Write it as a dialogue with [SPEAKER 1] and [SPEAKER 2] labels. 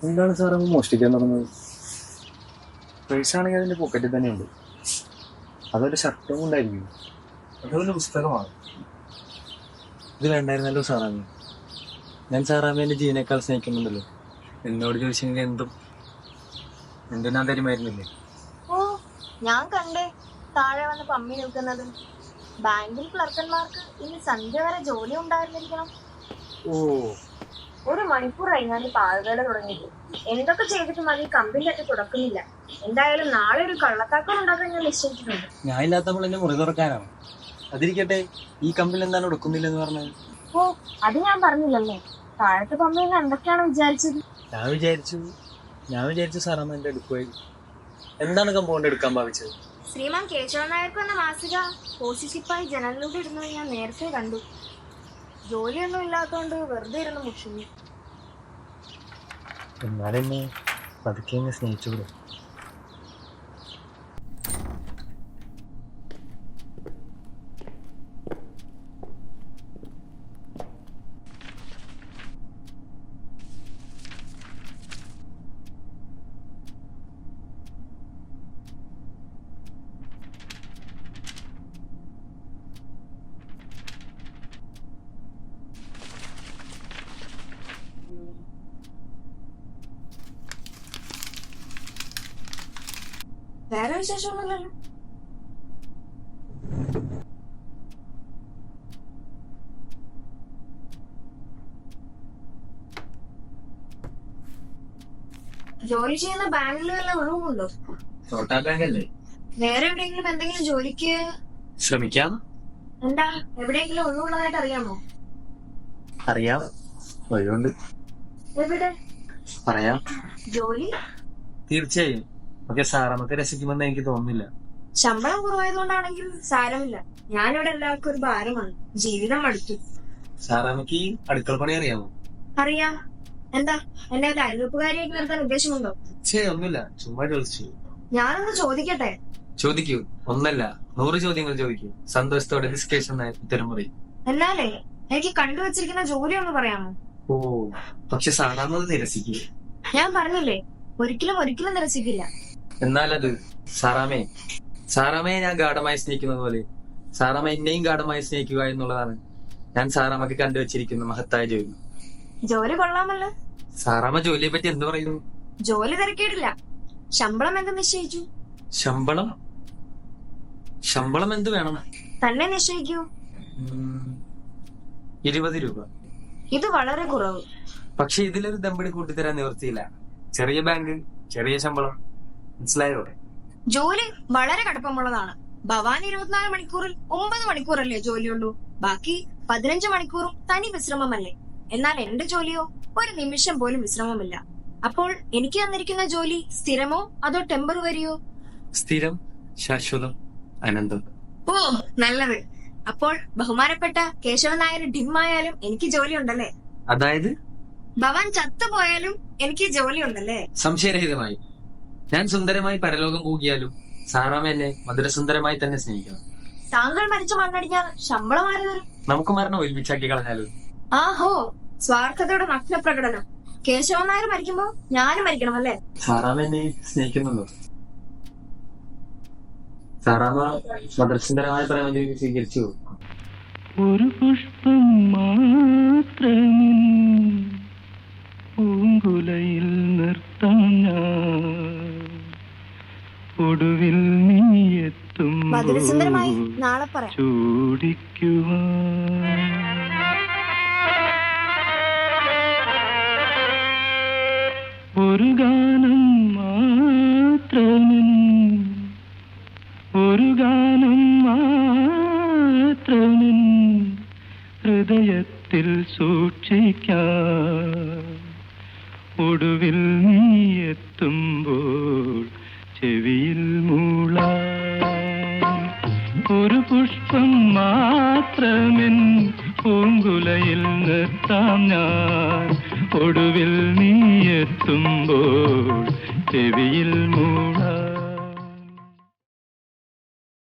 [SPEAKER 1] എന്താണ് സാർ അങ്ങ് മോഷ്ടിക്കാൻ തുടങ്ങുന്നത്? പേഴ്സാണെങ്കിൽ അതിൻ്റെ പോക്കറ്റിൽ തന്നെയുണ്ട്. അതൊരു ഷർട്ടും ഉണ്ടായിരിക്കും. അതൊരു പുസ്തകമാണ്. ഇത് വേണ്ടായിരുന്നല്ലോ സാറാമ്മ. ഞാൻ സാറാമ്മേൻ്റെ ജീവനേക്കാൾ സ്നേഹിക്കുന്നുണ്ടല്ലോ. എന്നോട് ചോദിച്ചെങ്കിൽ എന്തിനാ തരുമായിരുന്നില്ലേ?
[SPEAKER 2] ഓ, ഞാൻ കണ്ടേ താഴെ വന്ന് പമ്മി നിൽക്കുന്നത്. ബാങ്കിൽ ക്ലർക്കന്മാർക്ക് ഇനി സന്ധ്യ വരെ ജോലി ഉണ്ടായിരുന്നിരിക്കണം.
[SPEAKER 1] ഓ,
[SPEAKER 2] 1 മണിക്കൂറായി ഞാൻ ഈ പാഴുവേല തുടങ്ങിയിട്ട്. എന്തൊക്കെ ചെയ്തിട്ടും അത് ഈ കമ്പിന്റെ തുടക്കുന്നില്ല. എന്തായാലും നാളെ ഒരു കള്ളത്താക്കം ഉണ്ടാക്കാൻ ഞാൻ നിശ്ചയിച്ചിട്ടുണ്ട്.
[SPEAKER 1] ഞാൻ ഇല്ലാത്തപ്പോൾ എന്നെ മുറി തുറക്കാനാണ്. അതിരിക്കട്ടെ, ഈ കമ്പിൽ എന്താണ് ഉടക്കുന്നില്ലെന്ന് പറഞ്ഞത്?
[SPEAKER 2] ഓ, അത് ഞാൻ പറഞ്ഞില്ലല്ലേ. താഴത്തെ പമ്മിന്ന് എന്തൊക്കെയാണ് വിചാരിച്ചത്?
[SPEAKER 1] ഞാൻ വിചാരിച്ചു സാറാമ്മ എന്റെ എടുക്കുവായി. എന്താണ് കമ്പൗണ്ട് എടുക്കാൻ ഭാവിച്ചത്?
[SPEAKER 2] ശ്രീമാൻ കേശവൻ നായർക്ക് എന്ന മാസിക പോസ്റ്റ് ഷിപ്പായി ജനലിലൂടെ ഇടുന്നത് ഞാൻ നേരത്തെ കണ്ടു. ജോലിയൊന്നും ഇല്ലാത്തതുകൊണ്ട് വെറുതെ ഇരുന്ന് മുഷിഞ്ഞു.
[SPEAKER 1] എന്നാലെന്നെ പതുക്കെ സ്നേഹിച്ചുകൂടെ?
[SPEAKER 2] വേറെ വിശേഷമൊന്നുമില്ലല്ലോ. ജോലി ചെയ്യുന്ന ബാങ്കിൽ വല്ല ഒഴിവുണ്ടോ?
[SPEAKER 1] ചോട്ടാ ബാങ്കല്ലേ?
[SPEAKER 2] വേറെ എവിടെയെങ്കിലും എന്തെങ്കിലും ജോലിക്ക്
[SPEAKER 1] ശ്രമിക്കാം.
[SPEAKER 2] എന്താ, എവിടെയെങ്കിലും ഒഴിവുള്ളതായിട്ട് അറിയാമോ?
[SPEAKER 1] അറിയാം, ഒഴിവുണ്ട്.
[SPEAKER 2] എവിടെ?
[SPEAKER 1] പറയാം.
[SPEAKER 2] ജോലി
[SPEAKER 1] തീർച്ചയായും. പക്ഷെ സാറാമ്മക്ക് രസിക്കുമെന്ന് എനിക്ക് തോന്നുന്നില്ല.
[SPEAKER 2] ശമ്പളം കുറവായതുകൊണ്ടാണെങ്കിൽ സാരമില്ല. ഞാനിവിടെ എല്ലാവർക്കും ഒരു ഭാരമാണ്. ജീവിതം മടുത്തു.
[SPEAKER 1] സാറാമ്മക്ക് അടുക്കള പണി അറിയാമോ?
[SPEAKER 2] അറിയാം. എന്താ, എന്നെ ഒരു അരിവെപ്പുകാരിയായിട്ട് നിർത്താൻ ഉദ്ദേശമുണ്ടോ?
[SPEAKER 1] ഒന്നുമില്ല, ചുമ്മാ ചോദിച്ചു.
[SPEAKER 2] ഞാനൊന്ന് ചോദിക്കട്ടെ?
[SPEAKER 1] ചോദിക്കൂ. ഒന്നല്ല, 100 ചോദ്യങ്ങൾ ചോദിക്കൂ. സന്തോഷത്തോടെ ഡിസ്കഷൻ ഉത്തരം പറയും.
[SPEAKER 2] എന്നാലേ എനിക്ക് കണ്ടുവച്ചിരിക്കുന്ന ജോലി ഒന്ന് പറയാമോ?
[SPEAKER 1] ഓ, പക്ഷെ സാറാമ്മ നിരസിക്കൂ.
[SPEAKER 2] ഞാൻ പറഞ്ഞില്ലേ, ഒരിക്കലും നിരസിക്കില്ല.
[SPEAKER 1] എന്നാലത് സാറാമ്മയെ ഞാൻ ഗാഠമായി സ്നേഹിക്കുന്നത് പോലെ സാറാമ്മ എന്നെയും ഗാഠമായി സ്നേഹിക്കുക എന്നുള്ളതാണ് ഞാൻ സാറാമ്മക്ക് കണ്ടുവച്ചിരിക്കുന്ന മഹത്തായ ജോലി.
[SPEAKER 2] ജോലി കൊള്ളാമല്ലോ.
[SPEAKER 1] സാറാമ്മ ജോലിയെ പറ്റി എന്ത് പറയുന്നു?
[SPEAKER 2] ജോലി തിരക്കേടില്ല. ശമ്പളം എന്ത് നിശ്ചയിച്ചു?
[SPEAKER 1] ശമ്പളം എന്ത് വേണം?
[SPEAKER 2] തന്നെ നിശ്ചയിക്കൂ.
[SPEAKER 1] 20 രൂപ.
[SPEAKER 2] ഇത് വളരെ കുറവ്.
[SPEAKER 1] പക്ഷെ ഇതിലൊരു ദമ്പടി കൂട്ടിത്തരാൻ നിവർത്തിയില്ല. ചെറിയ ബാങ്ക്, ചെറിയ ശമ്പളം, മനസ്സിലായോ?
[SPEAKER 2] ജോലി വളരെ കടുപ്പമുള്ളതാണ്. ഭവാൻ 24 മണിക്കൂറിൽ 9 മണിക്കൂറല്ലേ ജോലിയുള്ളൂ. ബാക്കി 15 മണിക്കൂറും തനി വിശ്രമമല്ലേ. എന്നാൽ എന്റെ ജോലിയോ 1 നിമിഷം പോലും വിശ്രമമില്ല. അപ്പോൾ എനിക്ക് തന്നിരിക്കുന്ന ജോലി സ്ഥിരമോ അതോ ടെമ്പററിയോ?
[SPEAKER 1] സ്ഥിരം, ശാശ്വതം, അനന്തം.
[SPEAKER 2] ഓ, നല്ലത്. അപ്പോൾ ബഹുമാനപ്പെട്ട കേശവൻ നായർ ഡിമ്മായാലും എനിക്ക് ജോലി ഉണ്ടല്ലേ?
[SPEAKER 1] അതായത്
[SPEAKER 2] ഭവാൻ ചത്തുപോയാലും എനിക്ക് ജോലി ഉണ്ടല്ലേ?
[SPEAKER 1] സംശയരഹിതമായി. ഞാൻ സുന്ദരമായി പരലോകം പോകിയാലും സാറാമ്മ എന്നെ മധുരസുന്ദരമായി തന്നെ സ്നേഹിക്കണം.
[SPEAKER 2] താങ്കൾ മരിച്ചു മണ്ണടിഞ്ഞാൽ ശമ്പളം ആര് തരും?
[SPEAKER 1] നമുക്ക് മരണം ഒരുമിച്ചാക്കി കളഞ്ഞാലും.
[SPEAKER 2] ആഹോ, സ്വാർത്ഥതയുടെ നഗ്നപ്രകടനം. കേശവൻ നായർ മരിക്കുമ്പോ ഞാനും മരിക്കണം അല്ലേ?
[SPEAKER 1] സാറാമ്മ എന്നെ സ്നേഹിക്കുന്നുണ്ടോ? സാറാമ്മ മധുരസുന്ദരമായ പ്രേമജീവി സ്വീകരിച്ചു.
[SPEAKER 3] ഒരു പുഷ്പം മാത്രമേ പൂങ്കുലയിൽ നിർത്താൻ ഞാൻ, ഒടുവിൽ നീ
[SPEAKER 2] മധുരസുന്ദരമായി
[SPEAKER 3] എത്തുമ്പോൾ
[SPEAKER 2] നാളെ പറയാം.
[SPEAKER 3] ചൂടിക്കുവാൻ ഒരു ഗാനം മാത്രമേ ഹൃദയത്തിൽ സൂക്ഷിക്കാം, ഒടുവിൽ നീ എത്തുമ്പോൾ ചെവിയിൽ മൂളാം. ഒരു പുഷ്പം മാത്രമെൻ പൂങ്കുലയിൽ നിർത്താം ഞാൻ, ഒടുവിൽ നീ എത്തുമ്പോൾ ചെവിയിൽ മൂളാം.